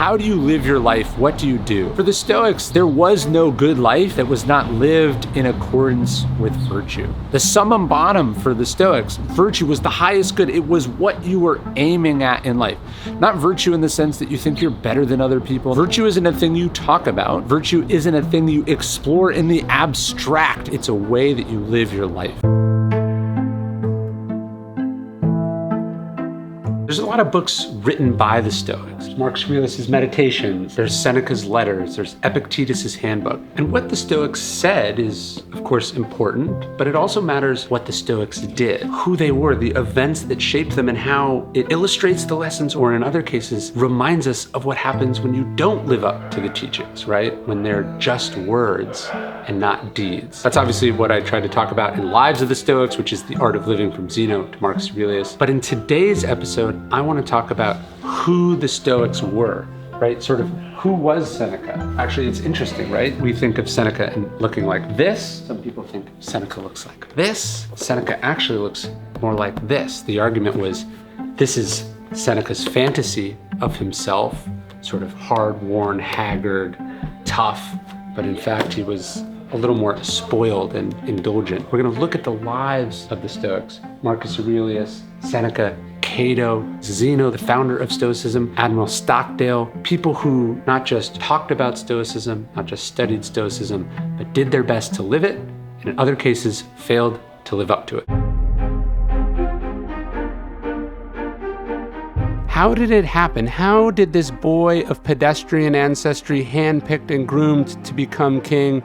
How do you live your life? What do you do? For the Stoics, there was no good life that was not lived in accordance with virtue. The summum bonum for the Stoics, virtue was the highest good. It was what you were aiming at in life. Not virtue in the sense that you think you're better than other people. Virtue isn't a thing you talk about. Virtue isn't a thing you explore in the abstract. It's a way that you live your life. There's a lot of books written by the Stoics. Marcus Aurelius' Meditations, there's Seneca's Letters, there's Epictetus' Handbook. And what the Stoics said is, of course, important, but it also matters what the Stoics did, who they were, the events that shaped them, and how it illustrates the lessons, or in other cases, reminds us of what happens when you don't live up to the teachings, right? When they're just words and not deeds. That's obviously what I try to talk about in Lives of the Stoics, which is the art of living from Zeno to Marcus Aurelius. But in today's episode, I want to talk about who the Stoics were, right? Sort of who was Seneca? Actually, it's interesting, right? We think of Seneca and looking like this. Some people think Seneca looks like this. Seneca actually looks more like this. The argument was, this is Seneca's fantasy of himself, sort of hard-worn, haggard, tough, but in fact, he was a little more spoiled and indulgent. We're going to look at the lives of the Stoics: Marcus Aurelius, Seneca, Cato, Zeno, the founder of Stoicism, Admiral Stockdale, people who not just talked about Stoicism, not just studied Stoicism, but did their best to live it, and in other cases, failed to live up to it. How did it happen? How did this boy of pedestrian ancestry, handpicked and groomed to become king?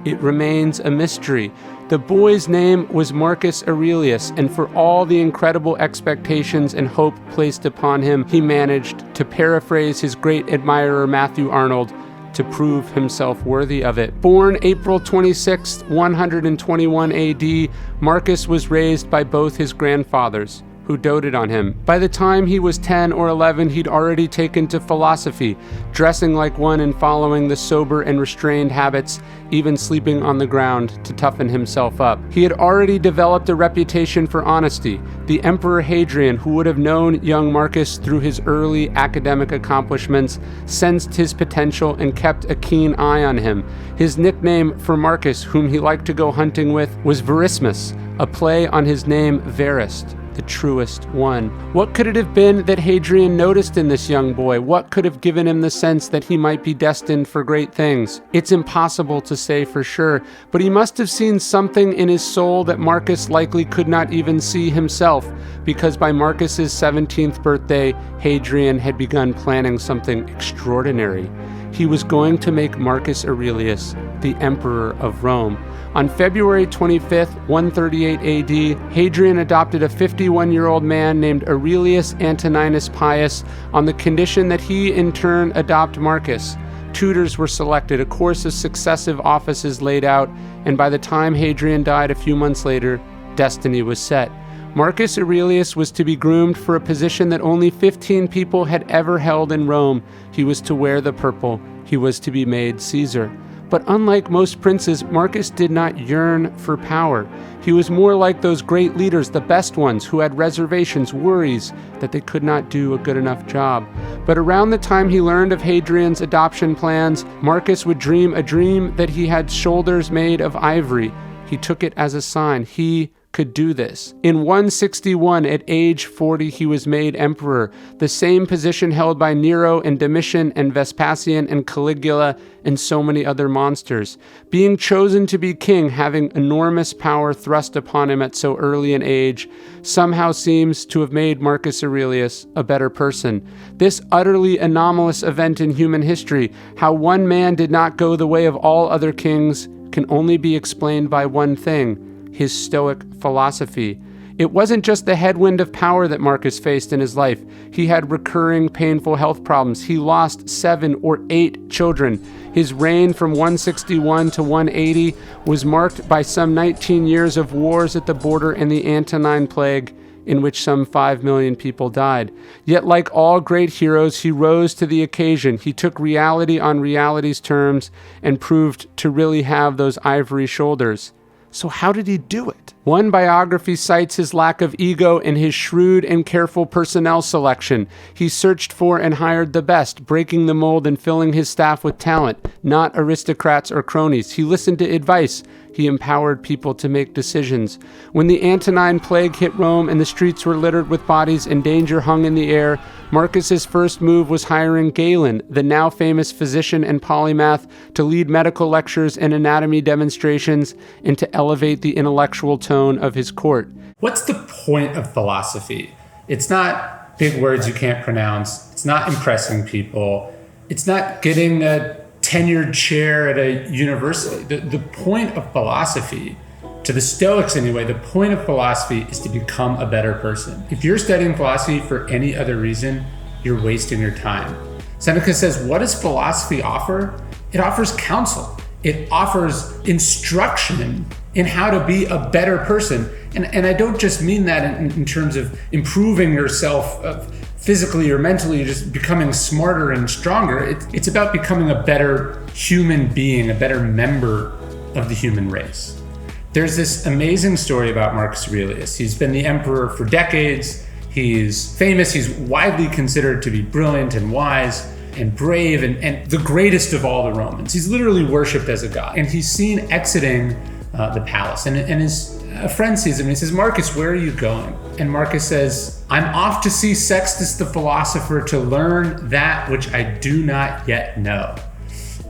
It remains a mystery. The boy's name was Marcus Aurelius, and for all the incredible expectations and hope placed upon him, he managed, to paraphrase his great admirer Matthew Arnold, to prove himself worthy of it. Born April 26, 121 AD, Marcus was raised by both his grandfathers, who doted on him. By the time he was 10 or 11, he'd already taken to philosophy, dressing like one and following the sober and restrained habits, even sleeping on the ground to toughen himself up. He had already developed a reputation for honesty. The Emperor Hadrian, who would have known young Marcus through his early academic accomplishments, sensed his potential and kept a keen eye on him. His nickname for Marcus, whom he liked to go hunting with, was Verismus, a play on his name Verist, the truest one. What could it have been that Hadrian noticed in this young boy? What could have given him the sense that he might be destined for great things? It's impossible to say for sure, but he must have seen something in his soul that Marcus likely could not even see himself, because by Marcus's 17th birthday, Hadrian had begun planning something extraordinary. He was going to make Marcus Aurelius the Emperor of Rome. On February 25th, 138 AD, Hadrian adopted a 51-year-old man named Aurelius Antoninus Pius on the condition that he in turn adopt Marcus. Tutors were selected, a course of successive offices laid out, and by the time Hadrian died a few months later, destiny was set. Marcus Aurelius was to be groomed for a position that only 15 people had ever held in Rome. He was to wear the purple. He was to be made Caesar. But unlike most princes, Marcus did not yearn for power. He was more like those great leaders, the best ones, who had reservations, worries that they could not do a good enough job. But around the time he learned of Hadrian's adoption plans, Marcus would dream a dream that he had shoulders made of ivory. He took it as a sign. He could do this. In 161, at age 40, he was made emperor, the same position held by Nero and Domitian and Vespasian and Caligula and so many other monsters. Being chosen to be king, having enormous power thrust upon him at so early an age, somehow seems to have made Marcus Aurelius a better person. This utterly anomalous event in human history, how one man did not go the way of all other kings, can only be explained by one thing: his Stoic philosophy. It wasn't just the headwind of power that Marcus faced in his life. He had recurring painful health problems. He lost 7 or 8 children. His reign from 161 to 180 was marked by some 19 years of wars at the border and the Antonine Plague, in which some 5 million people died. Yet like all great heroes, he rose to the occasion. He took reality on reality's terms and proved to really have those ivory shoulders. So how did he do it? One biography cites his lack of ego and his shrewd and careful personnel selection. He searched for and hired the best, breaking the mold and filling his staff with talent, not aristocrats or cronies. He listened to advice. He empowered people to make decisions. When the Antonine Plague hit Rome and the streets were littered with bodies and danger hung in the air, Marcus's first move was hiring Galen, the now famous physician and polymath, to lead medical lectures and anatomy demonstrations and to elevate the intellectual tone of his court. What's the point of philosophy? It's not big words you can't pronounce. It's not impressing people. It's not getting a tenured chair at a university. The point of philosophy, to the Stoics anyway, the point of philosophy is to become a better person. If you're studying philosophy for any other reason, you're wasting your time. Seneca says, what does philosophy offer? It offers counsel. It offers instruction in how to be a better person. And I don't just mean that in terms of improving yourself physically or mentally, just becoming smarter and stronger. It's about becoming a better human being, a better member of the human race. There's this amazing story about Marcus Aurelius. He's been the emperor for decades. He's famous. He's widely considered to be brilliant and wise and brave and the greatest of all the Romans. He's literally worshipped as a god. And he's seen exiting the palace. And a friend sees him and he says, Marcus, where are you going? And Marcus says, I'm off to see Sextus the philosopher to learn that which I do not yet know.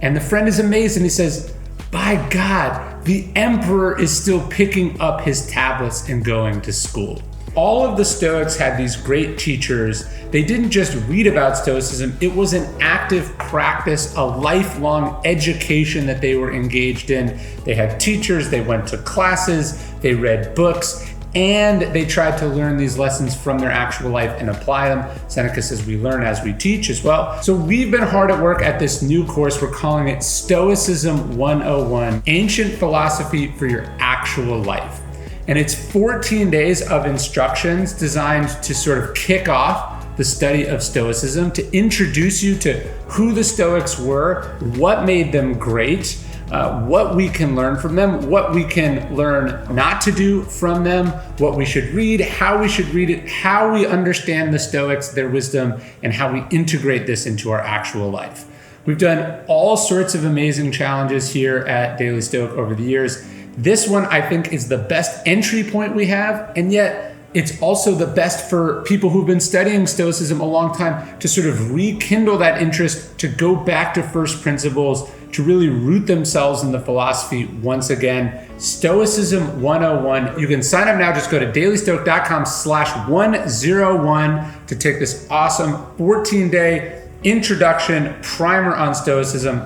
And the friend is amazed and he says, by God, the emperor is still picking up his tablets and going to school. All of the Stoics had these great teachers. They didn't just read about Stoicism. It was an active practice, a lifelong education that they were engaged in. They had teachers, they went to classes, they read books, and they tried to learn these lessons from their actual life and apply them. Seneca says we learn as we teach as well. So we've been hard at work at this new course. We're calling it Stoicism 101, Ancient Philosophy for Your Actual Life. And it's 14 days of instructions designed to sort of kick off the study of Stoicism, to introduce you to who the Stoics were, what made them great, what we can learn from them, what we can learn not to do from them, what we should read, how we should read it, how we understand the Stoics, their wisdom, and how we integrate this into our actual life. We've done all sorts of amazing challenges here at Daily Stoic over the years. This one, I think, is the best entry point we have, and yet it's also the best for people who've been studying Stoicism a long time to sort of rekindle that interest, to go back to first principles, to really root themselves in the philosophy once again. Stoicism 101. You can sign up now. Just go to dailystoic.com/101 to take this awesome 14-day introduction primer on Stoicism.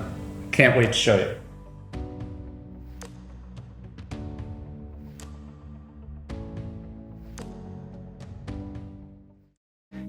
Can't wait to show you.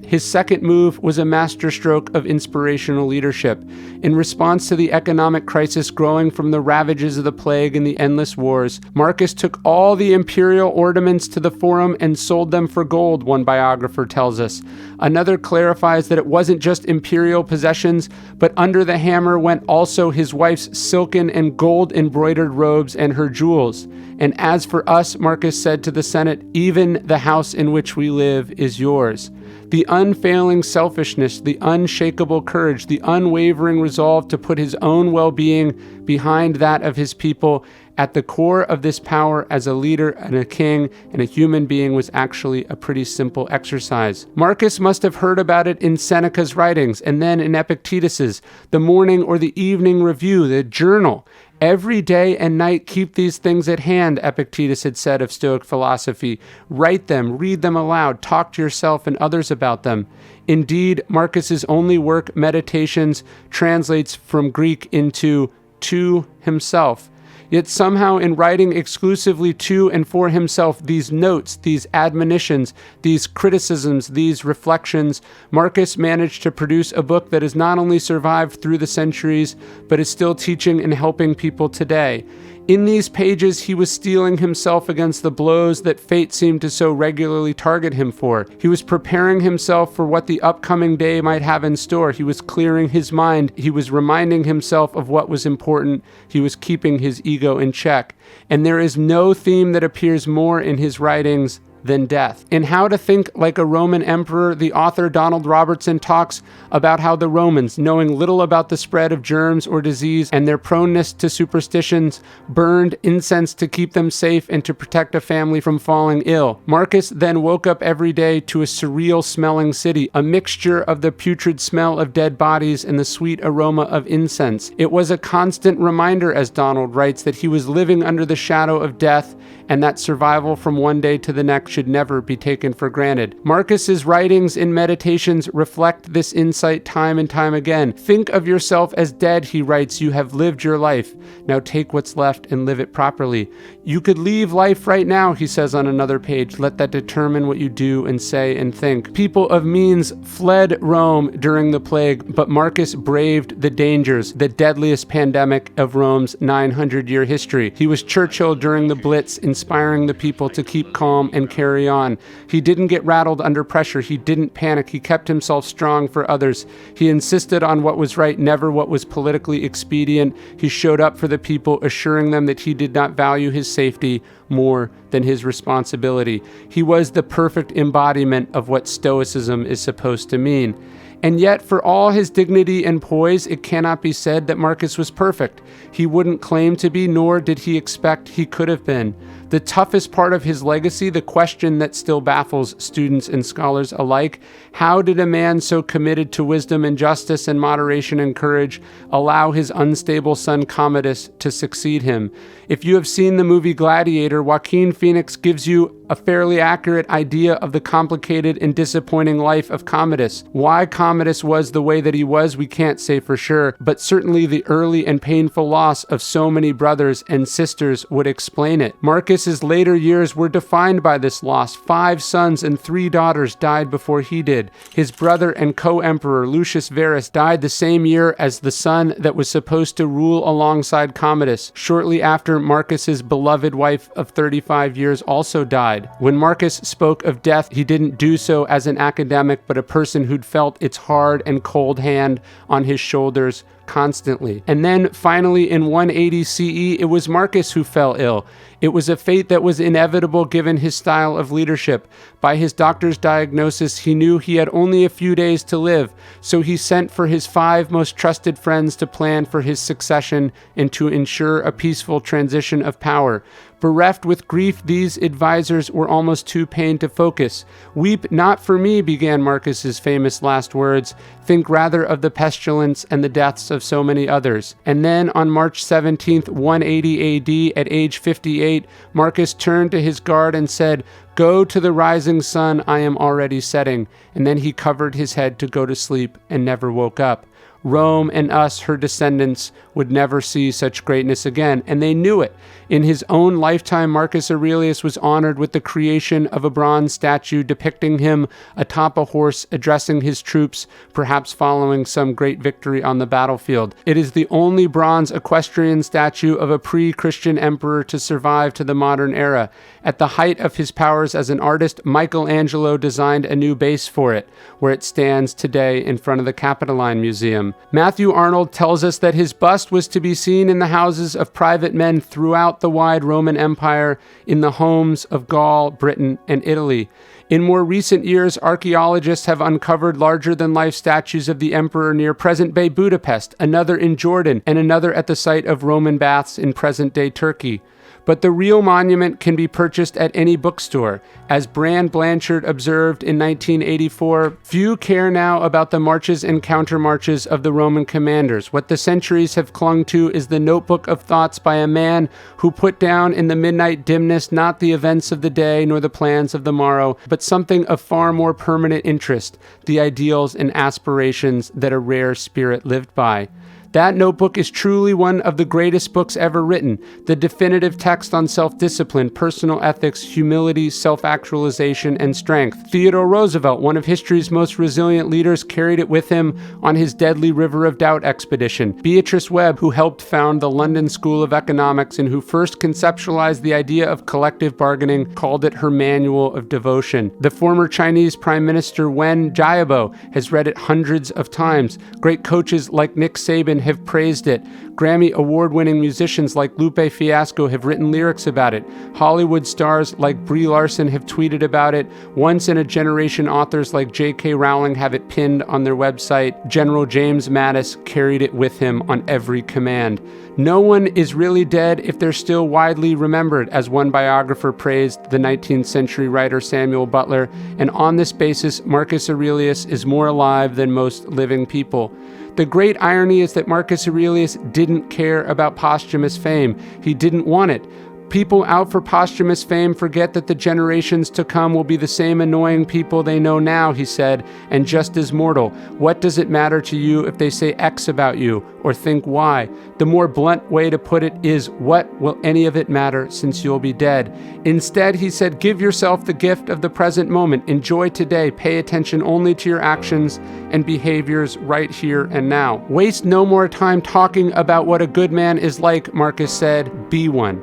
His second move was a masterstroke of inspirational leadership. In response to the economic crisis growing from the ravages of the plague and the endless wars, Marcus took all the imperial ornaments to the forum and sold them for gold, one biographer tells us. Another clarifies that it wasn't just imperial possessions, but under the hammer went also his wife's silken and gold-embroidered robes and her jewels. And as for us, Marcus said to the Senate, even the house in which we live is yours. The unfailing selfishness, the unshakable courage, the unwavering resolve to put his own well-being behind that of his people at the core of this power as a leader and a king and a human being was actually a pretty simple exercise. Marcus must have heard about it in Seneca's writings and then in Epictetus's, the morning or the evening review, the journal. Every day and night keep these things at hand, Epictetus had said of Stoic philosophy. Write them, read them aloud, talk to yourself and others about them. Indeed, Marcus's only work, Meditations, translates from Greek into to himself. Yet somehow in writing exclusively to and for himself these notes, these admonitions, these criticisms, these reflections, Marcus managed to produce a book that has not only survived through the centuries, but is still teaching and helping people today. In these pages, he was steeling himself against the blows that fate seemed to so regularly target him for. He was preparing himself for what the upcoming day might have in store. He was clearing his mind. He was reminding himself of what was important. He was keeping his ego in check. And there is no theme that appears more in his writings than death. In How to Think Like a Roman Emperor, the author Donald Robertson talks about how the Romans, knowing little about the spread of germs or disease and their proneness to superstitions, burned incense to keep them safe and to protect a family from falling ill. Marcus then woke up every day to a surreal smelling city, a mixture of the putrid smell of dead bodies and the sweet aroma of incense. It was a constant reminder, as Donald writes, that he was living under the shadow of death and that survival from one day to the next should never be taken for granted. Marcus's writings and meditations reflect this insight time and time again. Think of yourself as dead, he writes. You have lived your life. Now take what's left and live it properly. You could leave life right now, he says on another page. Let that determine what you do and say and think. People of means fled Rome during the plague, but Marcus braved the dangers, the deadliest pandemic of Rome's 900-year history. He was Churchill during the Blitz, inspiring the people to keep calm and carry on. He didn't get rattled under pressure. He didn't panic. He kept himself strong for others. He insisted on what was right, never what was politically expedient. He showed up for the people, assuring them that he did not value his safety more than his responsibility. He was the perfect embodiment of what Stoicism is supposed to mean. And yet, for all his dignity and poise, it cannot be said that Marcus was perfect. He wouldn't claim to be, nor did he expect he could have been. The toughest part of his legacy, the question that still baffles students and scholars alike, how did a man so committed to wisdom and justice and moderation and courage allow his unstable son Commodus to succeed him? If you have seen the movie Gladiator, Joaquin Phoenix gives you a fairly accurate idea of the complicated and disappointing life of Commodus. Why Commodus was the way that he was, we can't say for sure, but certainly the early and painful loss of so many brothers and sisters would explain it. Marcus's later years were defined by this loss. 5 sons and 3 daughters died before he did. His brother and co-emperor Lucius Verus died the same year as the son that was supposed to rule alongside Commodus. Shortly after, Marcus's beloved wife of 35 years also died. When Marcus spoke of death, he didn't do so as an academic, but a person who'd felt its hard and cold hand on his shoulders constantly. And then finally in 180 CE, it was Marcus who fell ill. It was a fate that was inevitable given his style of leadership. By his doctor's diagnosis, he knew he had only a few days to live, so he sent for his 5 most trusted friends to plan for his succession and to ensure a peaceful transition of power. Bereft with grief, these advisors were almost too pained to focus. "Weep not for me," began Marcus's famous last words. "Think rather of the pestilence and the deaths of so many others." And then on March 17th, 180 AD, at age 58, Marcus turned to his guard and said, "Go to the rising sun, I am already setting." And then he covered his head to go to sleep and never woke up. Rome and us, her descendants, would never see such greatness again, and they knew it. In his own lifetime, Marcus Aurelius was honored with the creation of a bronze statue depicting him atop a horse addressing his troops, perhaps following some great victory on the battlefield. It is the only bronze equestrian statue of a pre-Christian emperor to survive to the modern era. At the height of his powers as an artist, Michelangelo designed a new base for it, where it stands today in front of the Capitoline Museum. Matthew Arnold tells us that his bust was to be seen in the houses of private men throughout the wide Roman Empire, in the homes of Gaul, Britain, and Italy. In more recent years, archaeologists have uncovered larger-than-life statues of the emperor near present-day Budapest, another in Jordan, and another at the site of Roman baths in present-day Turkey. But the real monument can be purchased at any bookstore. As Brand Blanchard observed in 1984, few care now about the marches and countermarches of the Roman commanders. What the centuries have clung to is the notebook of thoughts by a man who put down in the midnight dimness not the events of the day nor the plans of the morrow, but something of far more permanent interest, the ideals and aspirations that a rare spirit lived by. That notebook is truly one of the greatest books ever written, the definitive text on self-discipline, personal ethics, humility, self-actualization, and strength. Theodore Roosevelt, one of history's most resilient leaders, carried it with him on his deadly River of Doubt expedition. Beatrice Webb, who helped found the London School of Economics and who first conceptualized the idea of collective bargaining, called it her manual of devotion. The former Chinese Prime Minister Wen Jiabo has read it hundreds of times. Great coaches like Nick Saban have praised it. Grammy award-winning musicians like Lupe Fiasco have written lyrics about it. Hollywood stars like Brie Larson have tweeted about it. Once-in-a-generation authors like J.K. Rowling have it pinned on their website. General James Mattis carried it with him on every command. No one is really dead if they're still widely remembered, as one biographer praised the 19th century writer Samuel Butler, and on this basis, Marcus Aurelius is more alive than most living people. The great irony is that Marcus Aurelius didn't care about posthumous fame. He didn't want it. People out for posthumous fame forget that the generations to come will be the same annoying people they know now, he said, and just as mortal. What does it matter to you if they say X about you or think Y? The more blunt way to put it is, what will any of it matter since you'll be dead? Instead, he said, give yourself the gift of the present moment. Enjoy today. Pay attention only to your actions and behaviors right here and now. Waste no more time talking about what a good man is like, Marcus said. Be one.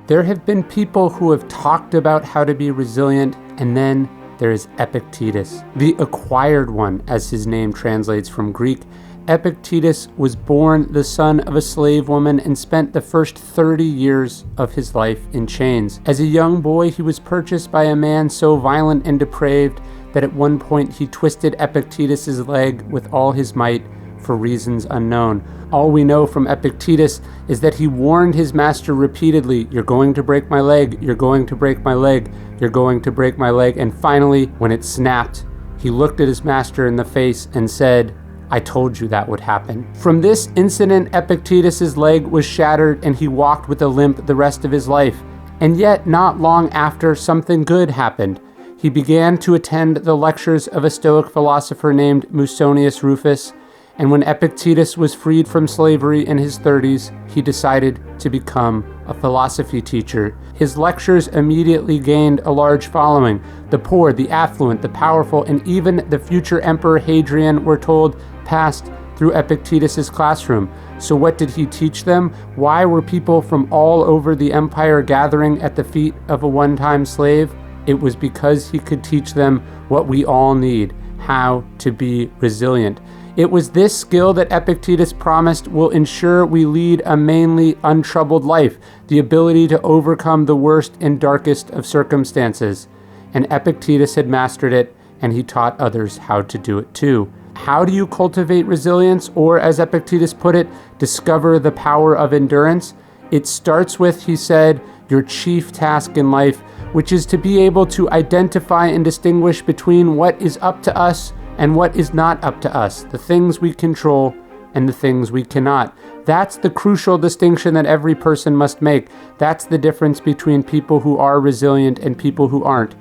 There have been people who have talked about how to be resilient, and then there is Epictetus, the acquired one, as his name translates from Greek. Epictetus was born the son of a slave woman and spent the first 30 years of his life in chains. As a young boy, he was purchased by a man so violent and depraved that at one point he twisted Epictetus's leg with all his might for reasons unknown. All we know from Epictetus is that he warned his master repeatedly, "You're going to break my leg, you're going to break my leg, you're going to break my leg." And finally, when it snapped, he looked at his master in the face and said, "I told you that would happen." From this incident, Epictetus's leg was shattered and he walked with a limp the rest of his life. And yet, not long after, something good happened. He began to attend the lectures of a Stoic philosopher named Musonius Rufus, and when Epictetus was freed from slavery in his 30s, he decided to become a philosophy teacher. His lectures immediately gained a large following. The poor, the affluent, the powerful, and even the future Emperor Hadrian, we're told, passed through Epictetus's classroom. So what did he teach them? Why were people from all over the empire gathering at the feet of a one-time slave? It was because he could teach them what we all need, how to be resilient. It was this skill that Epictetus promised will ensure we lead a mainly untroubled life, the ability to overcome the worst and darkest of circumstances. And Epictetus had mastered it, and he taught others how to do it too. How do you cultivate resilience, or as Epictetus put it, discover the power of endurance? It starts with, he said, your chief task in life, which is to be able to identify and distinguish between what is up to us and what is not up to us, the things we control and the things we cannot. That's the crucial distinction that every person must make. That's the difference between people who are resilient and people who aren't.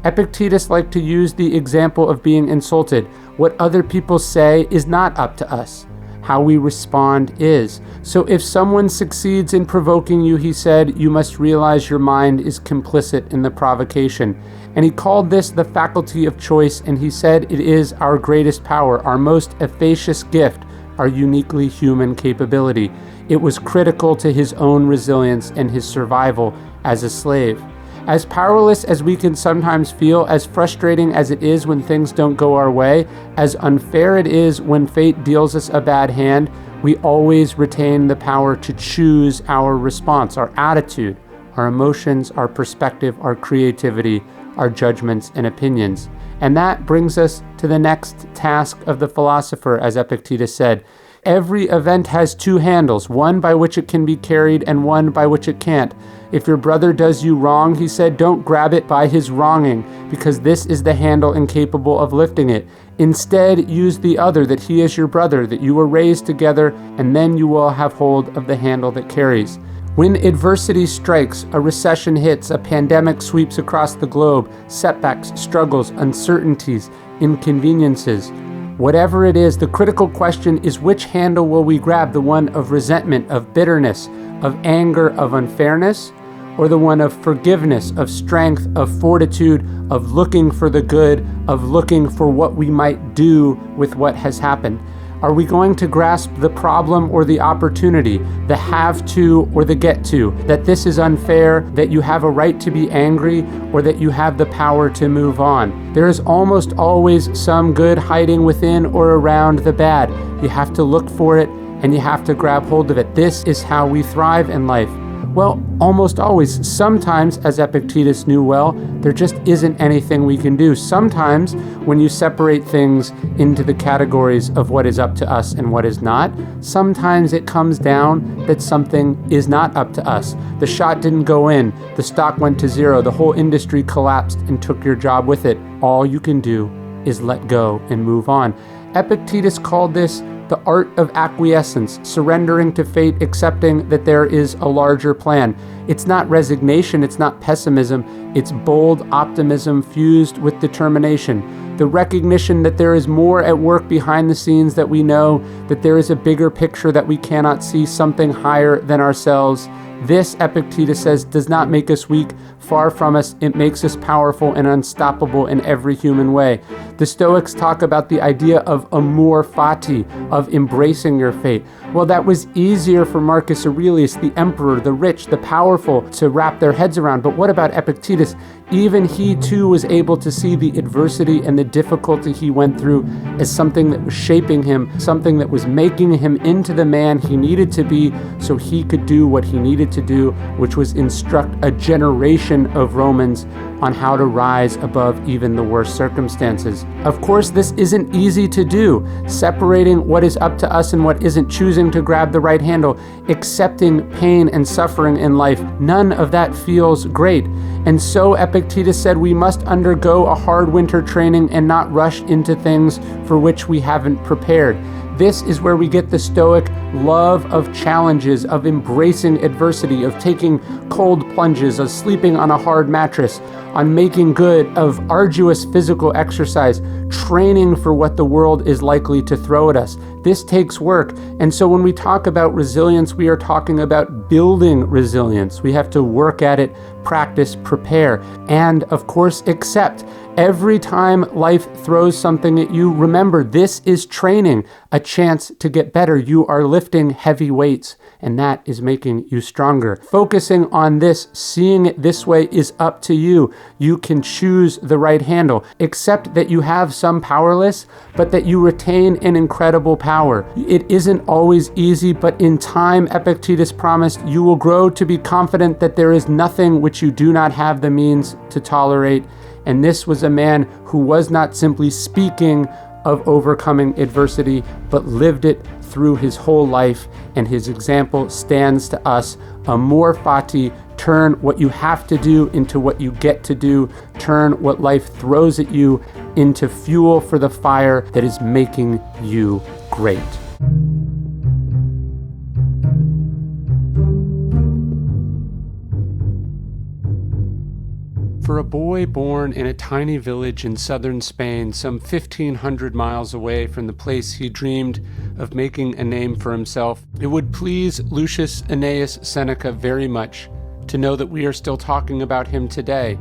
Epictetus liked to use the example of being insulted. What other people say is not up to us. How we respond is. So if someone succeeds in provoking you, he said, you must realize your mind is complicit in the provocation. And he called this the faculty of choice, and he said it is our greatest power, our most efficacious gift, our uniquely human capability. It was critical to his own resilience and his survival as a slave. As powerless as we can sometimes feel, as frustrating as it is when things don't go our way, as unfair it is when fate deals us a bad hand, we always retain the power to choose our response, our attitude, our emotions, our perspective, our creativity, our judgments and opinions. And that brings us to the next task of the philosopher, as Epictetus said. Every event has two handles, one by which it can be carried and one by which it can't. If your brother does you wrong, he said, don't grab it by his wronging, because this is the handle incapable of lifting it. Instead, use the other, that he is your brother, that you were raised together, and then you will have hold of the handle that carries. When adversity strikes, a recession hits, a pandemic sweeps across the globe, setbacks, struggles, uncertainties, inconveniences, Whatever it is, the critical question is, which handle will we grab? The one of resentment, of bitterness, of anger, of unfairness, or the one of forgiveness, of strength, of fortitude, of looking for the good, of looking for what we might do with what has happened? Are we going to grasp the problem or the opportunity, the have to or the get to, that this is unfair, that you have a right to be angry, or that you have the power to move on? There is almost always some good hiding within or around the bad. You have to look for it and you have to grab hold of it. This is how we thrive in life. Well, almost always. Sometimes, as Epictetus knew well, there just isn't anything we can do. Sometimes, when you separate things into the categories of what is up to us and what is not, sometimes it comes down that something is not up to us. The shot didn't go in, the stock went to zero, the whole industry collapsed and took your job with it. All you can do is let go and move on. Epictetus called this the art of acquiescence, surrendering to fate, accepting that there is a larger plan. It's not resignation, it's not pessimism, it's bold optimism fused with determination. The recognition that there is more at work behind the scenes, that we know that there is a bigger picture that we cannot see, something higher than ourselves. This, Epictetus says, does not make us weak. Far from us, it makes us powerful and unstoppable in every human way. The Stoics talk about the idea of amor fati, of embracing your fate. Well, that was easier for Marcus Aurelius, the emperor, the rich, the powerful, to wrap their heads around. But what about Epictetus? Even he too was able to see the adversity and the difficulty he went through as something that was shaping him, something that was making him into the man he needed to be so he could do what he needed to do, which was instruct a generation of Romans on how to rise above even the worst circumstances. Of course, this isn't easy to do, separating what is up to us and what isn't, choosing to grab the right handle, accepting pain and suffering in life. None of that feels great. And so Epictetus said we must undergo a hard winter training and not rush into things for which we haven't prepared. This is where we get the Stoic love of challenges, of embracing adversity, of taking cold plunges, of sleeping on a hard mattress, on making good, of arduous physical exercise, training for what the world is likely to throw at us. This takes work. And so when we talk about resilience, we are talking about building resilience. We have to work at it, practice, prepare, and of course, accept. Every time life throws something at you, remember, this is training, a chance to get better. You are lifting heavy weights, and that is making you stronger. Focusing on this, seeing it this way, is up to you. You can choose the right handle. Accept that you have some powerless, but that you retain an incredible power. It isn't always easy, but in time, Epictetus promised, you will grow to be confident that there is nothing which you do not have the means to tolerate. And this was a man who was not simply speaking of overcoming adversity, but lived it through his whole life. And his example stands to us. Amor fati, turn what you have to do into what you get to do. Turn what life throws at you into fuel for the fire that is making you great. For a boy born in a tiny village in southern Spain, some 1,500 miles away from the place he dreamed of making a name for himself, it would please Lucius Annaeus Seneca very much to know that we are still talking about him today.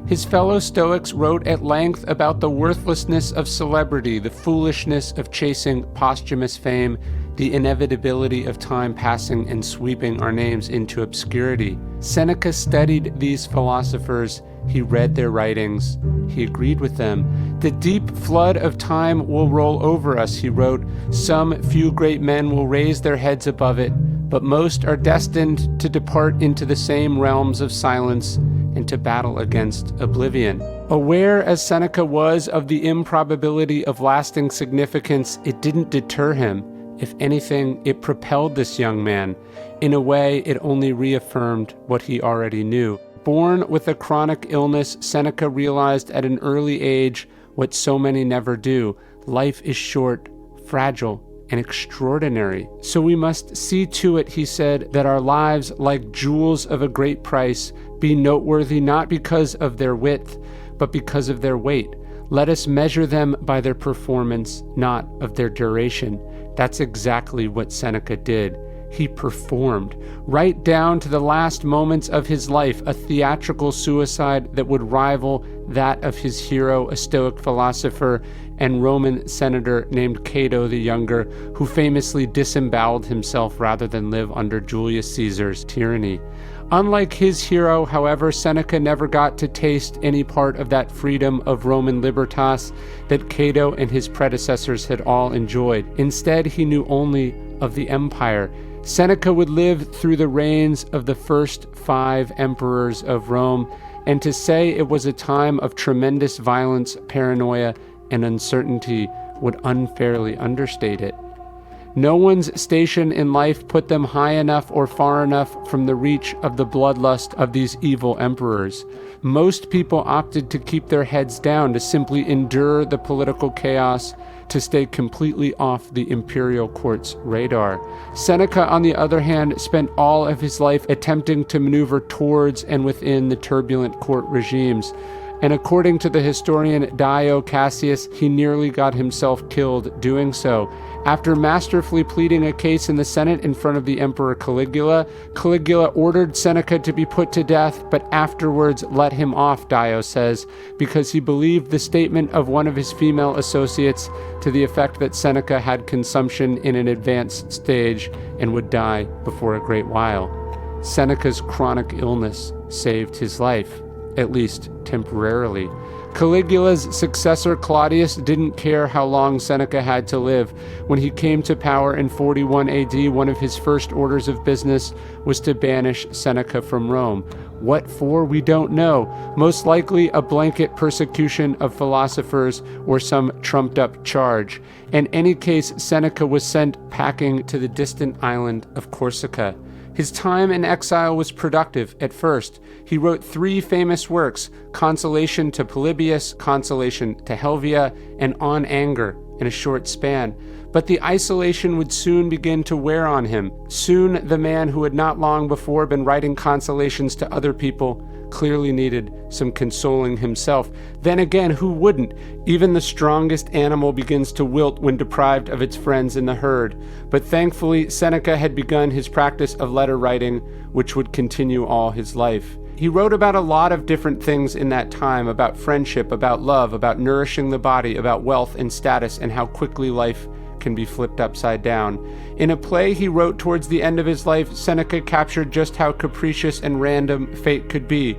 His fellow Stoics wrote at length about the worthlessness of celebrity, the foolishness of chasing posthumous fame, the inevitability of time passing and sweeping our names into obscurity. Seneca studied these philosophers. He read their writings. He agreed with them. The deep flood of time will roll over us, he wrote. Some few great men will raise their heads above it, but most are destined to depart into the same realms of silence and to battle against oblivion. Aware as Seneca was of the improbability of lasting significance, it didn't deter him. If anything, it propelled this young man. In a way, it only reaffirmed what he already knew. Born with a chronic illness, Seneca realized at an early age what so many never do. Life is short, fragile, and extraordinary. So we must see to it, he said, that our lives, like jewels of a great price, be noteworthy not because of their width, but because of their weight. Let us measure them by their performance, not of their duration. That's exactly what Seneca did. He performed, right down to the last moments of his life, a theatrical suicide that would rival that of his hero, a Stoic philosopher and Roman senator named Cato the Younger, who famously disemboweled himself rather than live under Julius Caesar's tyranny. Unlike his hero, however, Seneca never got to taste any part of that freedom of Roman libertas that Cato and his predecessors had all enjoyed. Instead, he knew only of the empire. Seneca would live through the reigns of the first 5 emperors of Rome, and to say it was a time of tremendous violence, paranoia, and uncertainty would unfairly understate it. No one's station in life put them high enough or far enough from the reach of the bloodlust of these evil emperors. Most people opted to keep their heads down, to simply endure the political chaos, to stay completely off the imperial court's radar. Seneca, on the other hand, spent all of his life attempting to maneuver towards and within the turbulent court regimes. And according to the historian Dio Cassius, he nearly got himself killed doing so. After masterfully pleading a case in the Senate in front of the Emperor Caligula, Caligula ordered Seneca to be put to death, but afterwards let him off, Dio says, because he believed the statement of one of his female associates to the effect that Seneca had consumption in an advanced stage and would die before a great while. Seneca's chronic illness saved his life, at least temporarily. Caligula's successor Claudius didn't care how long Seneca had to live. When he came to power in 41 AD, one of his first orders of business was to banish Seneca from Rome. What for, we don't know. Most likely a blanket persecution of philosophers or some trumped-up charge. In any case, Seneca was sent packing to the distant island of Corsica. His time in exile was productive at first. He wrote 3 famous works, Consolation to Polybius, Consolation to Helvia, and On Anger, in a short span. But the isolation would soon begin to wear on him. Soon the man who had not long before been writing consolations to other people clearly needed some consoling himself. Then again, who wouldn't? Even the strongest animal begins to wilt when deprived of its friends in the herd. But thankfully, Seneca had begun his practice of letter writing, which would continue all his life. He wrote about a lot of different things in that time, about friendship, about love, about nourishing the body, about wealth and status, and how quickly life can be flipped upside down. In a play he wrote towards the end of his life, Seneca captured just how capricious and random fate could be.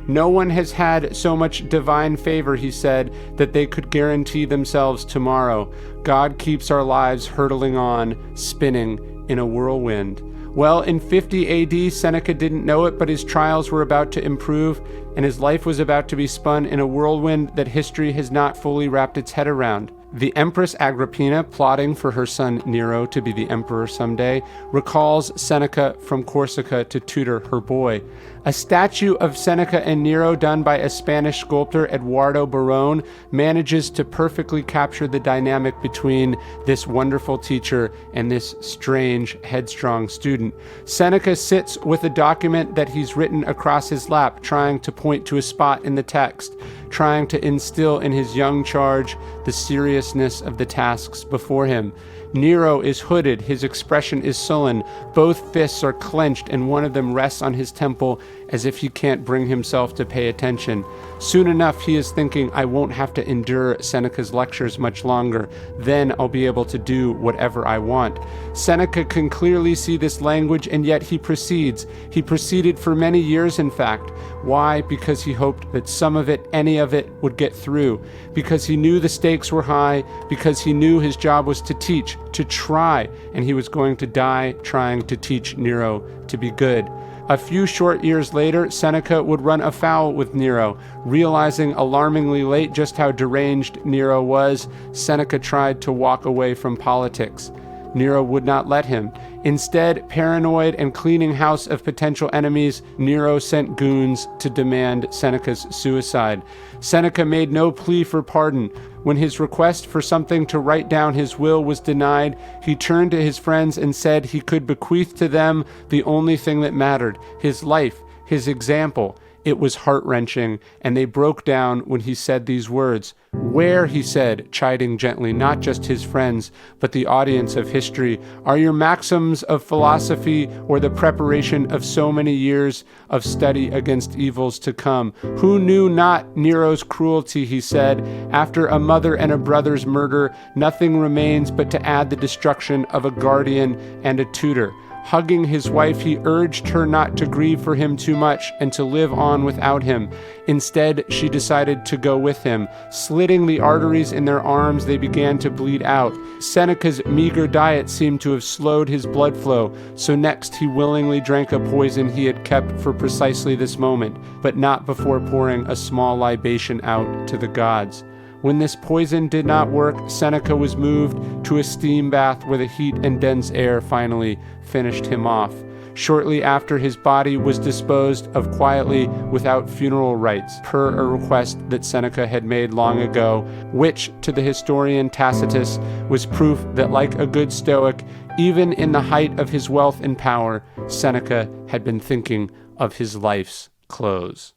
No one has had so much divine favor, he said, that they could guarantee themselves tomorrow. God keeps our lives hurtling on, spinning in a whirlwind. Well, in 50 AD, Seneca didn't know it, but his trials were about to improve, and his life was about to be spun in a whirlwind that history has not fully wrapped its head around. The Empress Agrippina, plotting for her son Nero to be the emperor someday, recalls Seneca from Corsica to tutor her boy. A statue of Seneca and Nero done by a Spanish sculptor, Eduardo Barone, manages to perfectly capture the dynamic between this wonderful teacher and this strange, headstrong student. Seneca sits with a document that he's written across his lap, trying to point to a spot in the text, trying to instill in his young charge the seriousness of the tasks before him. Nero is hooded, his expression is sullen, both fists are clenched, and one of them rests on his temple as if he can't bring himself to pay attention. Soon enough, he is thinking, I won't have to endure Seneca's lectures much longer. Then I'll be able to do whatever I want. Seneca can clearly see this language, and yet he proceeds. He proceeded for many years, in fact. Why? Because he hoped that some of it, any of it, would get through. Because he knew the stakes were high. Because he knew his job was to teach, to try, and he was going to die trying to teach Nero to be good. A few short years later, Seneca would run afoul with Nero. Realizing alarmingly late just how deranged Nero was, Seneca tried to walk away from politics. Nero would not let him. Instead, paranoid and cleaning house of potential enemies, Nero sent goons to demand Seneca's suicide. Seneca made no plea for pardon. When his request for something to write down his will was denied, he turned to his friends and said he could bequeath to them the only thing that mattered, his life, his example. It was heart-wrenching, and they broke down when he said these words. "Where," he said, chiding gently not just his friends, but the audience of history, "are your maxims of philosophy or the preparation of so many years of study against evils to come? Who knew not Nero's cruelty," he said. "After a mother and a brother's murder, nothing remains but to add the destruction of a guardian and a tutor." Hugging his wife, he urged her not to grieve for him too much and to live on without him. Instead, she decided to go with him. Slitting the arteries in their arms, they began to bleed out. Seneca's meager diet seemed to have slowed his blood flow, so next he willingly drank a poison he had kept for precisely this moment, but not before pouring a small libation out to the gods. When this poison did not work, Seneca was moved to a steam bath where the heat and dense air finally finished him off. Shortly after, his body was disposed of quietly without funeral rites, per a request that Seneca had made long ago, which, to the historian Tacitus, was proof that, like a good Stoic, even in the height of his wealth and power, Seneca had been thinking of his life's close.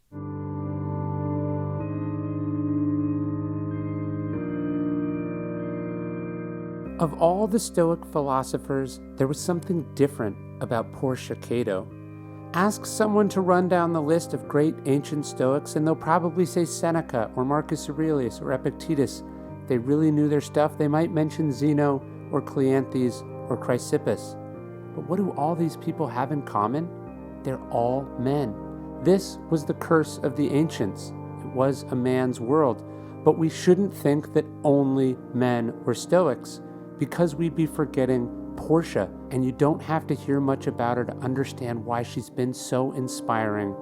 Of all the Stoic philosophers, there was something different about Porsche Cato. Ask someone to run down the list of great ancient Stoics, and they'll probably say Seneca or Marcus Aurelius or Epictetus. If they really knew their stuff, they might mention Zeno or Cleanthes or Chrysippus. But what do all these people have in common? They're all men. This was the curse of the ancients. It was a man's world. But we shouldn't think that only men were Stoics, because we'd be forgetting Porsche, and you don't have to hear much about her to understand why she's been so inspiring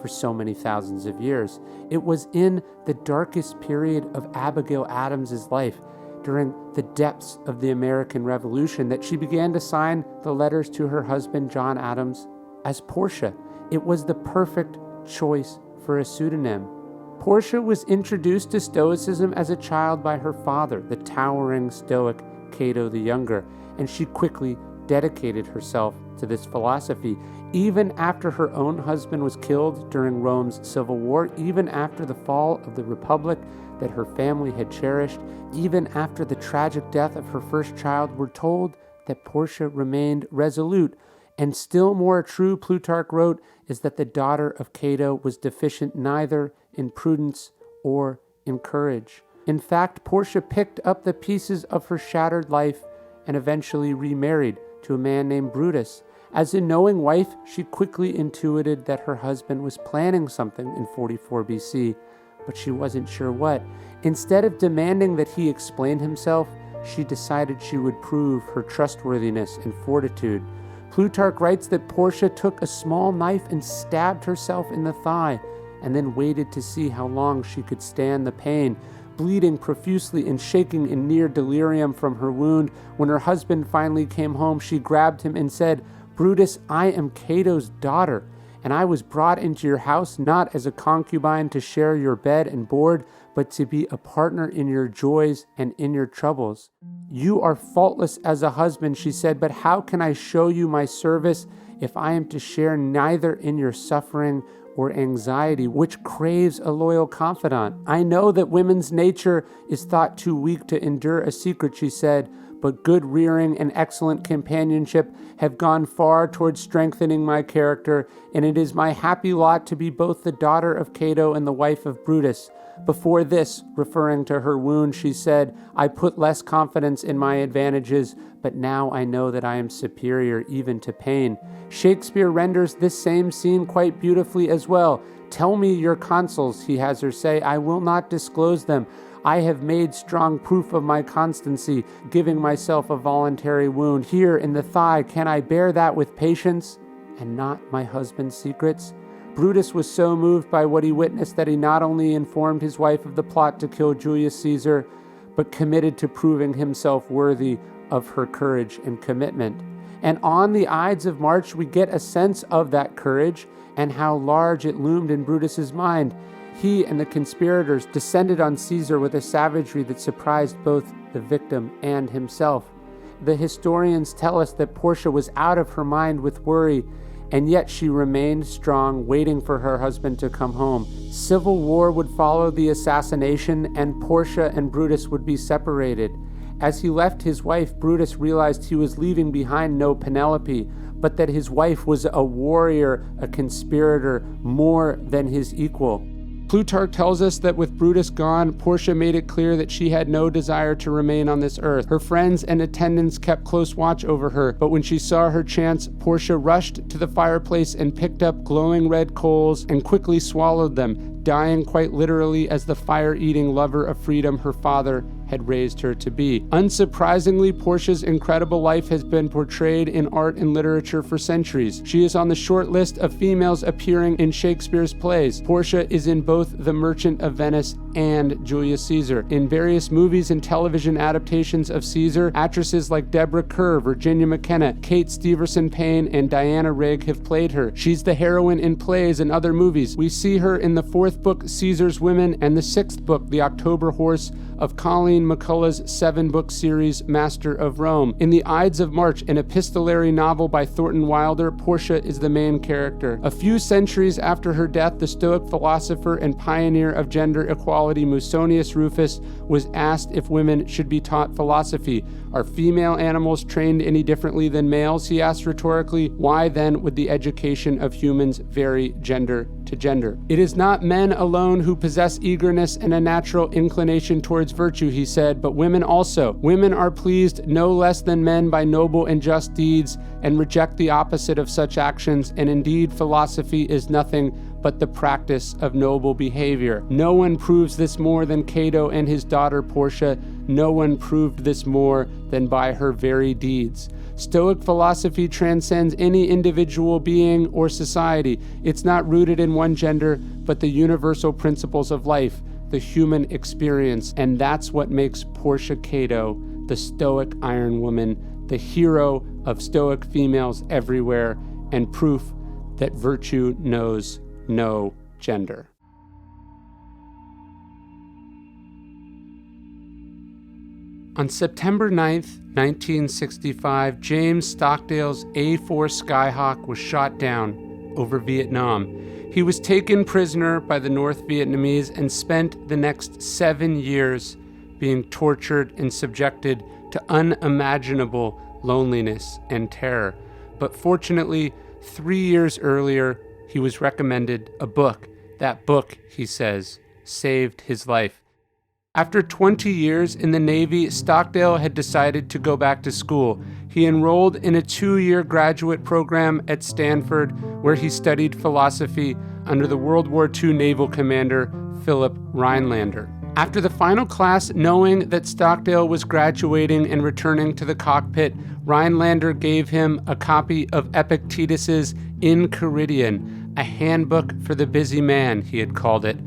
for so many thousands of years. It was in the darkest period of Abigail Adams's life, during the depths of the American Revolution, that she began to sign the letters to her husband, John Adams, as Porsche. It was the perfect choice for a pseudonym. Porsche was introduced to Stoicism as a child by her father, the towering Stoic Cato the Younger, and she quickly dedicated herself to this philosophy. Even after her own husband was killed during Rome's civil war, even after the fall of the republic that her family had cherished, even after the tragic death of her first child, we're told that Porsche remained resolute. And still more true, Plutarch wrote, is that the daughter of Cato was deficient neither in prudence or in courage. In fact, Porsche picked up the pieces of her shattered life and eventually remarried to a man named Brutus. As a knowing wife, she quickly intuited that her husband was planning something in 44 BC, but she wasn't sure what. Instead of demanding that he explain himself, she decided she would prove her trustworthiness and fortitude. Plutarch writes that Porsche took a small knife and stabbed herself in the thigh, and then waited to see how long she could stand the pain. Bleeding profusely and shaking in near delirium from her wound, when her husband finally came home, she grabbed him and said, "Brutus, I am Cato's daughter, and I was brought into your house not as a concubine to share your bed and board, but to be a partner in your joys and in your troubles. You are faultless as a husband," she said, "but how can I show you my service if I am to share neither in your suffering or anxiety, which craves a loyal confidant? I know that women's nature is thought too weak to endure a secret," she said, "but good rearing and excellent companionship have gone far towards strengthening my character, and it is my happy lot to be both the daughter of Cato and the wife of Brutus. Before this," referring to her wound, she said, "I put less confidence in my advantages, but now I know that I am superior even to pain." Shakespeare renders this same scene quite beautifully as well. "Tell me your consuls," he has her say, "I will not disclose them. I have made strong proof of my constancy, giving myself a voluntary wound. Here in the thigh, can I bear that with patience, and not my husband's secrets?" Brutus was so moved by what he witnessed that he not only informed his wife of the plot to kill Julius Caesar, but committed to proving himself worthy of her courage and commitment. And on the Ides of March, we get a sense of that courage and how large it loomed in Brutus's mind. He and the conspirators descended on Caesar with a savagery that surprised both the victim and himself. The historians tell us that Porsche was out of her mind with worry, and yet she remained strong, waiting for her husband to come home. Civil war would follow the assassination, and Portia and Brutus would be separated. As he left his wife, Brutus realized he was leaving behind no Penelope, but that his wife was a warrior, a conspirator, more than his equal. Plutarch tells us that with Brutus gone, Portia made it clear that she had no desire to remain on this earth. Her friends and attendants kept close watch over her, but when she saw her chance, Portia rushed to the fireplace and picked up glowing red coals and quickly swallowed them, dying quite literally as the fire-eating lover of freedom her father had raised her to be. Unsurprisingly, Portia's incredible life has been portrayed in art and literature for centuries. She is on the short list of females appearing in Shakespeare's plays. Portia is in both The Merchant of Venice and Julius Caesar. In various movies and television adaptations of Caesar, actresses like Deborah Kerr, Virginia McKenna, Kate Stevenson Payne, and Diana Rigg have played her. She's the heroine in plays and other movies. We see her in the 4th book, Caesar's Women, and the 6th book, The October Horse, of Colleen McCullough's 7-book series, Master of Rome. In The Ides of March, an epistolary novel by Thornton Wilder, Portia is the main character. A few centuries after her death, the Stoic philosopher and pioneer of gender equality, Musonius Rufus, was asked if women should be taught philosophy. Are female animals trained any differently than males? He asked rhetorically. Why then would the education of humans vary gender to gender? It is not men alone who possess eagerness and a natural inclination towards virtue, he said, but women also. Women are pleased no less than men by noble and just deeds and reject the opposite of such actions, and indeed philosophy is nothing but the practice of noble behavior. No one proves this more than Cato and his daughter Portia. No one proved this more than by her very deeds. Stoic philosophy transcends any individual being or society. It's not rooted in one gender, but the universal principles of life, the human experience, and that's what makes Portia Cato, the Stoic Iron Woman, the hero of Stoic females everywhere, and proof that virtue knows no gender. On September 9th, 1965, James Stockdale's A4 Skyhawk was shot down over Vietnam. He was taken prisoner by the North Vietnamese and spent the next 7 years being tortured and subjected to unimaginable loneliness and terror. But fortunately, 3 years earlier, he was recommended a book. That book, he says, saved his life. After 20 years in the Navy, Stockdale had decided to go back to school. He enrolled in a 2-year graduate program at Stanford, where he studied philosophy under the World War II naval commander, Philip Rhinelander. After the final class, knowing that Stockdale was graduating and returning to the cockpit, Rhinelander gave him a copy of Epictetus's Enchiridion, a handbook for the busy man, he had called it.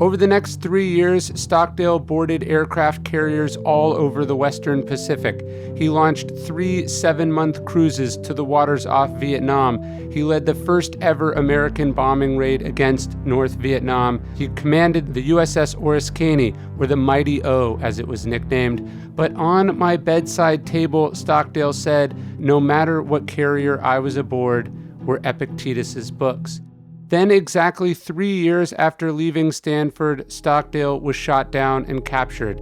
Over the next 3 years, Stockdale boarded aircraft carriers all over the Western Pacific. He launched 3 7-month cruises to the waters off Vietnam. He led the first ever American bombing raid against North Vietnam. He commanded the USS Oriskany, or the Mighty O, as it was nicknamed. But on my bedside table, Stockdale said, no matter what carrier I was aboard, were Epictetus's books. Then, exactly 3 years after leaving Stanford, Stockdale was shot down and captured.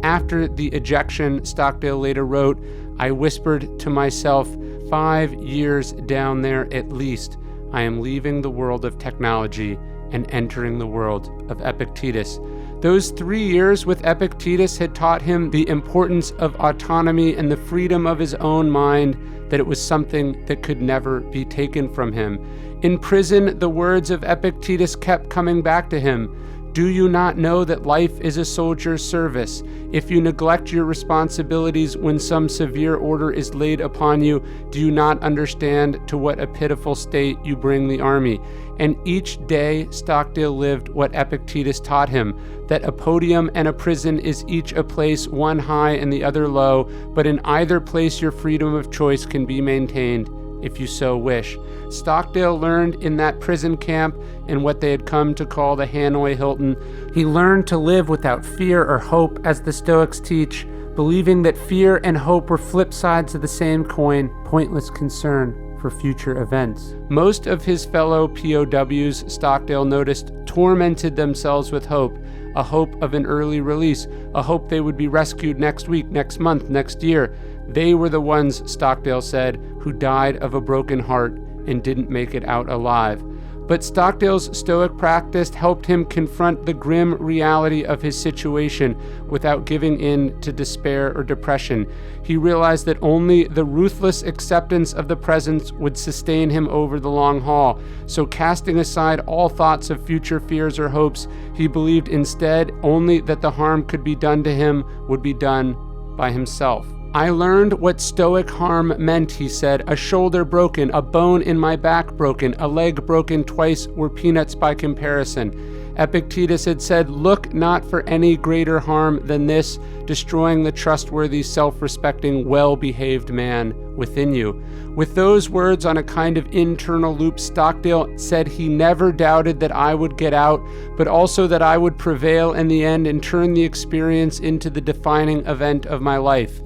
After the ejection, Stockdale later wrote, I whispered to myself, 5 years down there at least, I am leaving the world of technology and entering the world of Epictetus. Those 3 years with Epictetus had taught him the importance of autonomy and the freedom of his own mind, that it was something that could never be taken from him. In prison, the words of Epictetus kept coming back to him. Do you not know that life is a soldier's service? If you neglect your responsibilities when some severe order is laid upon you, do you not understand to what a pitiful state you bring the army? And each day Stockdale lived what Epictetus taught him, that a podium and a prison is each a place, one high and the other low, but in either place your freedom of choice can be maintained, if you so wish. Stockdale learned in that prison camp, in what they had come to call the Hanoi Hilton, he learned to live without fear or hope, as the Stoics teach, believing that fear and hope were flip sides of the same coin, pointless concern for future events. Most of his fellow POWs, Stockdale noticed, tormented themselves with hope, a hope of an early release, a hope they would be rescued next week, next month, next year. They were the ones, Stockdale said, who died of a broken heart and didn't make it out alive. But Stockdale's Stoic practice helped him confront the grim reality of his situation without giving in to despair or depression. He realized that only the ruthless acceptance of the present would sustain him over the long haul. So casting aside all thoughts of future fears or hopes, he believed instead only that the harm could be done to him would be done by himself. I learned what Stoic harm meant, he said. A shoulder broken, a bone in my back broken, a leg broken twice were peanuts by comparison. Epictetus had said, "Look not for any greater harm than this, destroying the trustworthy, self-respecting, well-behaved man within you." With those words on a kind of internal loop, Stockdale said he never doubted that I would get out, but also that I would prevail in the end and turn the experience into the defining event of my life.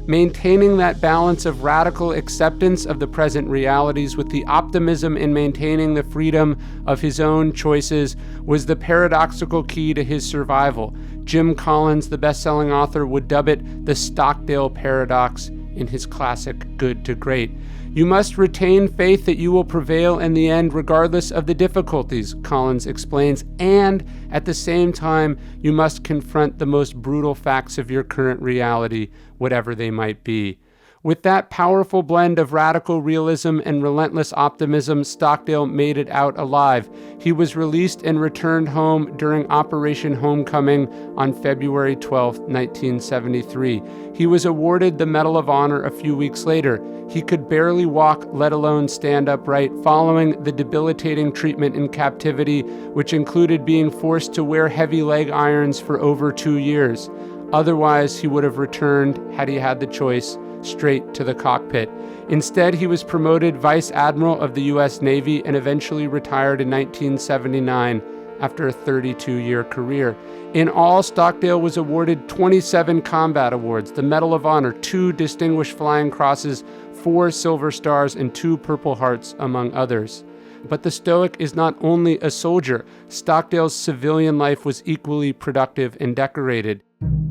Maintaining that balance of radical acceptance of the present realities with the optimism in maintaining the freedom of his own choices was the paradoxical key to his survival. Jim Collins, the best-selling author, would dub it the Stockdale paradox in his classic Good to Great. You must retain faith that you will prevail in the end regardless of the difficulties, Collins explains, and at the same time, you must confront the most brutal facts of your current reality, whatever they might be. With that powerful blend of radical realism and relentless optimism, Stockdale made it out alive. He was released and returned home during Operation Homecoming on February 12, 1973. He was awarded the Medal of Honor a few weeks later. He could barely walk, let alone stand upright, following the debilitating treatment in captivity, which included being forced to wear heavy leg irons for over 2 years. Otherwise, he would have returned, had he had the choice, straight to the cockpit. Instead, he was promoted Vice Admiral of the U.S. Navy and eventually retired in 1979 after a 32-year career. In all, Stockdale was awarded 27 combat awards, the Medal of Honor, 2 Distinguished Flying Crosses, 4 Silver Stars, and 2 Purple Hearts, among others. But the Stoic is not only a soldier. Stockdale's civilian life was equally productive and decorated.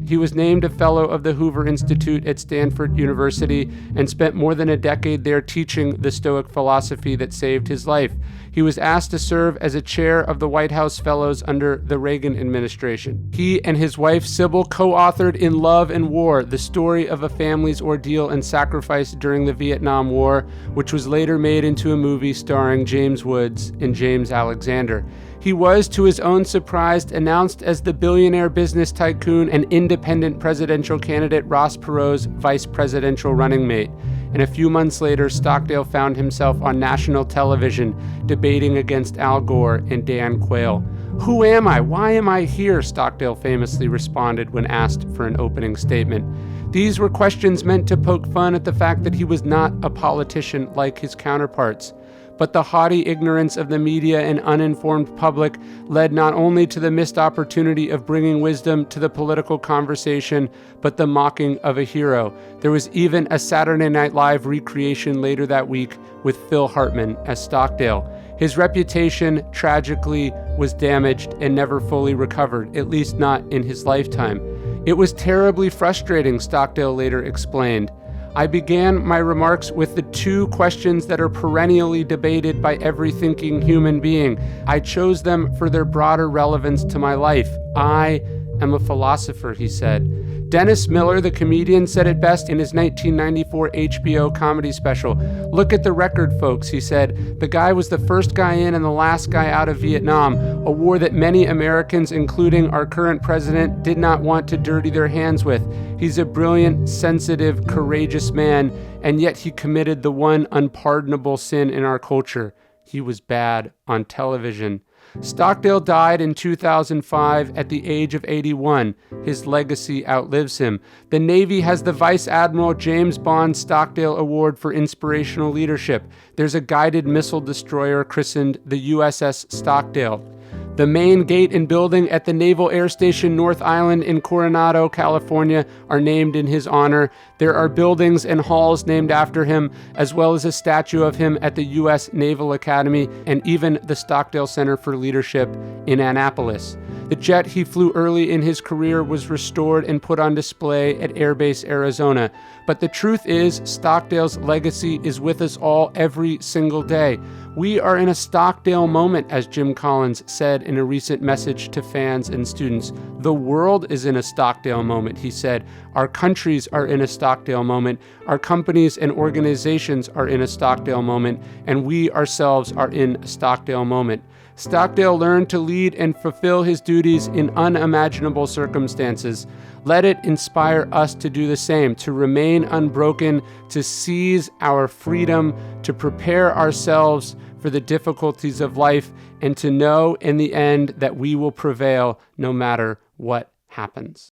He was named a fellow of the Hoover Institute at Stanford University and spent more than a decade there teaching the Stoic philosophy that saved his life. He was asked to serve as a chair of the White House Fellows under the Reagan administration. He and his wife Sybil co-authored In Love and War, the story of a family's ordeal and sacrifice during the Vietnam War, which was later made into a movie starring James Woods and James Alexander. He was, to his own surprise, announced as the billionaire business tycoon and independent presidential candidate Ross Perot's vice presidential running mate. And a few months later, Stockdale found himself on national television debating against Al Gore and Dan Quayle. "Who am I? Why am I here?" Stockdale famously responded when asked for an opening statement. These were questions meant to poke fun at the fact that he was not a politician like his counterparts. But the haughty ignorance of the media and uninformed public led not only to the missed opportunity of bringing wisdom to the political conversation, but the mocking of a hero. There was even a Saturday Night Live recreation later that week with Phil Hartman as Stockdale. His reputation, tragically, was damaged and never fully recovered, at least not in his lifetime. It was terribly frustrating, Stockdale later explained. I began my remarks with the 2 questions that are perennially debated by every thinking human being. I chose them for their broader relevance to my life. I am a philosopher, he said. Dennis Miller, the comedian, said it best in his 1994 HBO comedy special. "Look at the record, folks," he said. "The guy was the first guy in and the last guy out of Vietnam, a war that many Americans, including our current president, did not want to dirty their hands with. He's a brilliant, sensitive, courageous man, and yet he committed the one unpardonable sin in our culture. He was bad on television." Stockdale died in 2005 at the age of 81. His legacy outlives him. The Navy has the Vice Admiral James Bond Stockdale Award for Inspirational Leadership. There's a guided missile destroyer christened the USS Stockdale. The main gate and building at the Naval Air Station North Island in Coronado, California, are named in his honor. There are buildings and halls named after him, as well as a statue of him at the U.S. Naval Academy and even the Stockdale Center for Leadership in Annapolis. The jet he flew early in his career was restored and put on display at Air Base Arizona. But the truth is, Stockdale's legacy is with us all every single day. We are in a Stockdale moment, as Jim Collins said in a recent message to fans and students. The world is in a Stockdale moment, he said. Our countries are in a Stockdale moment. Our companies and organizations are in a Stockdale moment. And we ourselves are in a Stockdale moment. Stockdale learned to lead and fulfill his duties in unimaginable circumstances. Let it inspire us to do the same, to remain unbroken, to seize our freedom, to prepare ourselves for the difficulties of life, and to know in the end that we will prevail no matter what happens.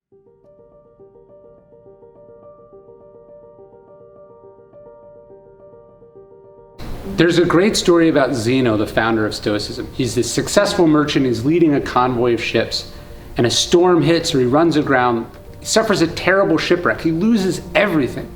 There's a great story about Zeno, the founder of Stoicism. He's this successful merchant, he's leading a convoy of ships, and a storm hits or he runs aground. He suffers a terrible shipwreck. He loses everything,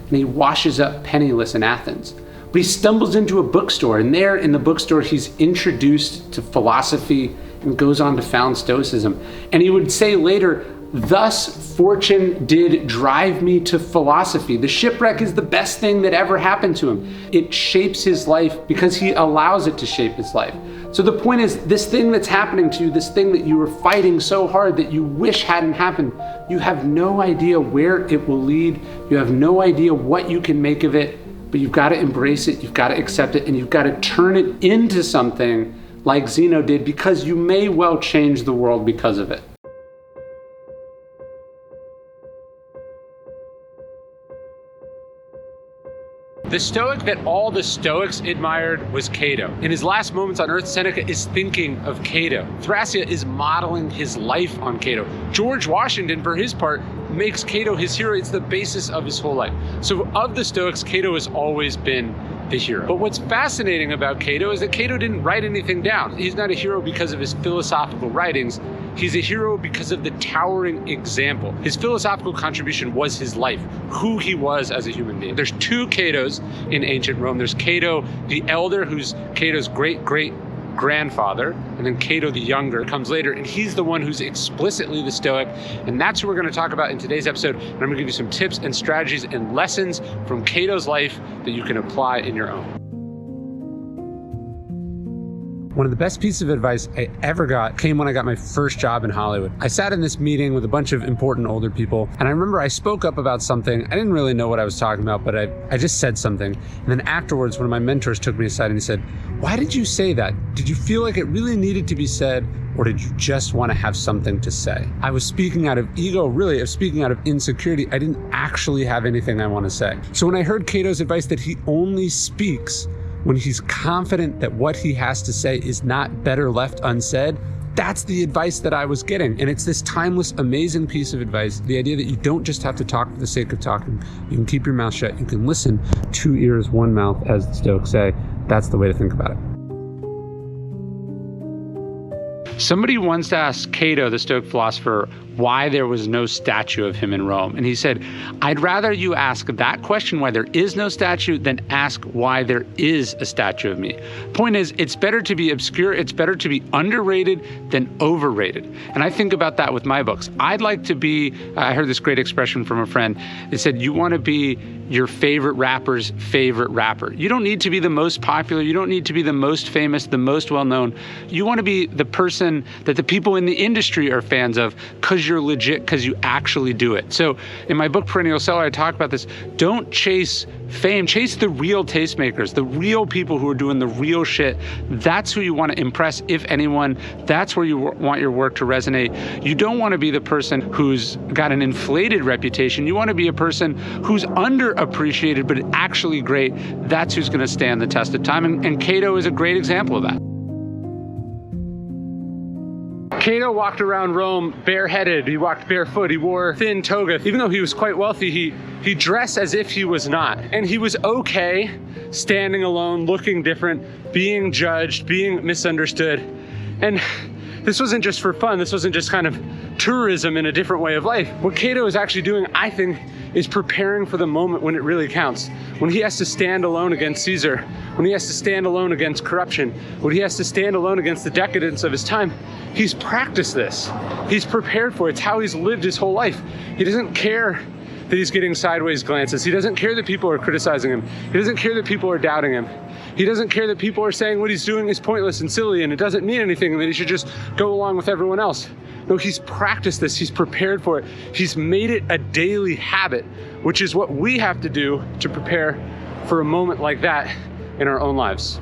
and he washes up penniless in Athens. But he stumbles into a bookstore, and there in the bookstore he's introduced to philosophy and goes on to found Stoicism. And he would say later, "Thus fortune did drive me to philosophy." The shipwreck is the best thing that ever happened to him. It shapes his life because he allows it to shape his life. So the point is, this thing that's happening to you, this thing that you were fighting so hard that you wish hadn't happened, you have no idea where it will lead. You have no idea what you can make of it, but you've got to embrace it, you've got to accept it, and you've got to turn it into something like Zeno did, because you may well change the world because of it. The Stoic that all the Stoics admired was Cato. In his last moments on earth, Seneca is thinking of Cato. Thrasea is modeling his life on Cato. George Washington, for his part, makes Cato his hero. It's the basis of his whole life. So of the Stoics, Cato has always been the hero. But what's fascinating about Cato is that Cato didn't write anything down. He's not a hero because of his philosophical writings. He's a hero because of the towering example. His philosophical contribution was his life, who he was as a human being. There's two Catos in ancient Rome. There's Cato the Elder, who's Cato's great-great-grandfather, and then Cato the Younger comes later, and he's the one who's explicitly the Stoic, and that's who we're going to talk about in today's episode. And I'm going to give you some tips and strategies and lessons from Cato's life that you can apply in your own. One of the best pieces of advice I ever got came when I got my first job in Hollywood. I sat in this meeting with a bunch of important older people, and I remember I spoke up about something. I didn't really know what I was talking about, but I just said something. And then afterwards, one of my mentors took me aside and he said, "Why did you say that? Did you feel like it really needed to be said, or did you just want to have something to say?" I was speaking out of ego, really, of speaking out of insecurity. I didn't actually have anything I want to say. So when I heard Cato's advice that he only speaks when he's confident that what he has to say is not better left unsaid, that's the advice that I was getting. And it's this timeless, amazing piece of advice. The idea that you don't just have to talk for the sake of talking. You can keep your mouth shut. You can listen. 2 ears, 1 mouth, as the Stoics say. That's the way to think about it. Somebody once asked Cato, the Stoic philosopher, why there was no statue of him in Rome. And he said, "I'd rather you ask that question, why there is no statue, than ask why there is a statue of me." Point is, it's better to be obscure, it's better to be underrated than overrated. And I think about that with my books. I'd like to be, I heard this great expression from a friend. It said, you want to be your favorite rapper's favorite rapper. You don't need to be the most popular. You don't need to be the most famous, the most well-known. You want to be the person that the people in the industry are fans of because you're legit, because you actually do it. So in my book, Perennial Seller, I talk about this. Don't chase fame. Chase the real tastemakers, the real people who are doing the real shit. That's who you want to impress, if anyone. That's where you want your work to resonate. You don't want to be the person who's got an inflated reputation. You want to be a person who's underappreciated but actually great. That's who's going to stand the test of time. And Cato is a great example of that. Cato walked around Rome bareheaded. He walked barefoot. He wore thin toga. Even though he was quite wealthy, he dressed as if he was not. And he was okay standing alone, looking different, being judged, being misunderstood. And this wasn't just for fun. This wasn't just kind of tourism in a different way of life. What Cato is actually doing, I think, is preparing for the moment when it really counts. When he has to stand alone against Caesar, when he has to stand alone against corruption, when he has to stand alone against the decadence of his time. He's practiced this. He's prepared for it. It's how he's lived his whole life. He doesn't care that he's getting sideways glances. He doesn't care that people are criticizing him. He doesn't care that people are doubting him. He doesn't care that people are saying what he's doing is pointless and silly and it doesn't mean anything and that he should just go along with everyone else. No, he's practiced this. He's prepared for it. He's made it a daily habit, which is what we have to do to prepare for a moment like that in our own lives.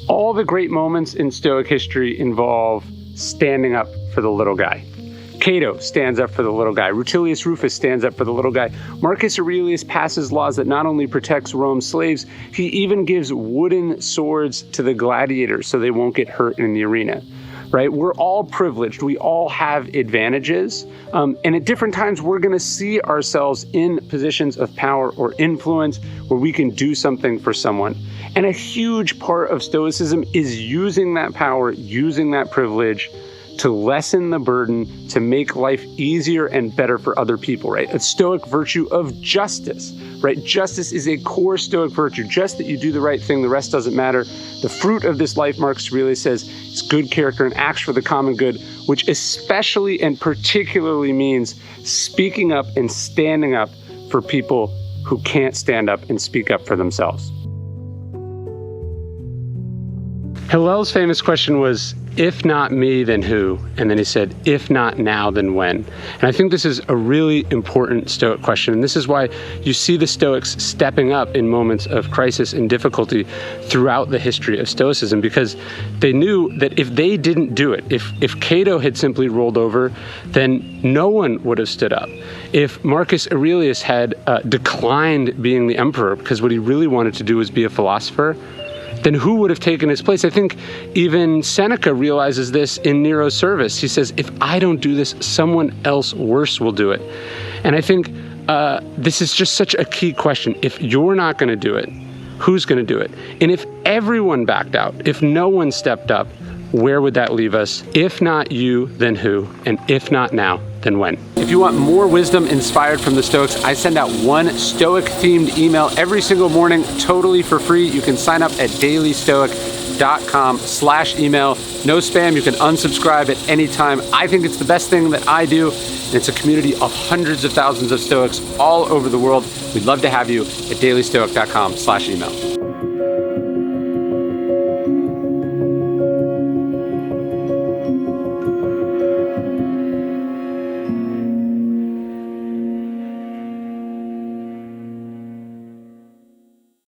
All the great moments in Stoic history involve standing up for the little guy. Cato stands up for the little guy. Rutilius Rufus stands up for the little guy. Marcus Aurelius passes laws that not only protects Rome's slaves, he even gives wooden swords to the gladiators so they won't get hurt in the arena. Right? We're all privileged. We all have advantages. And at different times, we're going to see ourselves in positions of power or influence where we can do something for someone. And a huge part of Stoicism is using that power, using that privilege to lessen the burden, to make life easier and better for other people, right? A Stoic virtue of justice, right? Justice is a core Stoic virtue, just that you do the right thing, the rest doesn't matter. The fruit of this life, Marcus Aurelius says, is good character and acts for the common good, which especially and particularly means speaking up and standing up for people who can't stand up and speak up for themselves. Hillel's famous question was, if not me, then who? And then he said, if not now, then when? And I think this is a really important Stoic question. And this is why you see the Stoics stepping up in moments of crisis and difficulty throughout the history of Stoicism, because they knew that if they didn't do it, if Cato had simply rolled over, then no one would have stood up. If Marcus Aurelius had declined being the emperor because what he really wanted to do was be a philosopher, then who would have taken his place? I think even Seneca realizes this in Nero's service. He says, if I don't do this, someone else worse will do it. And I think this is just such a key question. If you're not going to do it, who's going to do it? And if everyone backed out, if no one stepped up, where would that leave us? If not you, then who? And if not now, then when? If you want more wisdom inspired from the Stoics, I send out one Stoic-themed email every single morning, totally for free. You can sign up at dailystoic.com/email. No spam. You can unsubscribe at any time. I think it's the best thing that I do, and it's a community of hundreds of thousands of Stoics all over the world. We'd love to have you at dailystoic.com/email.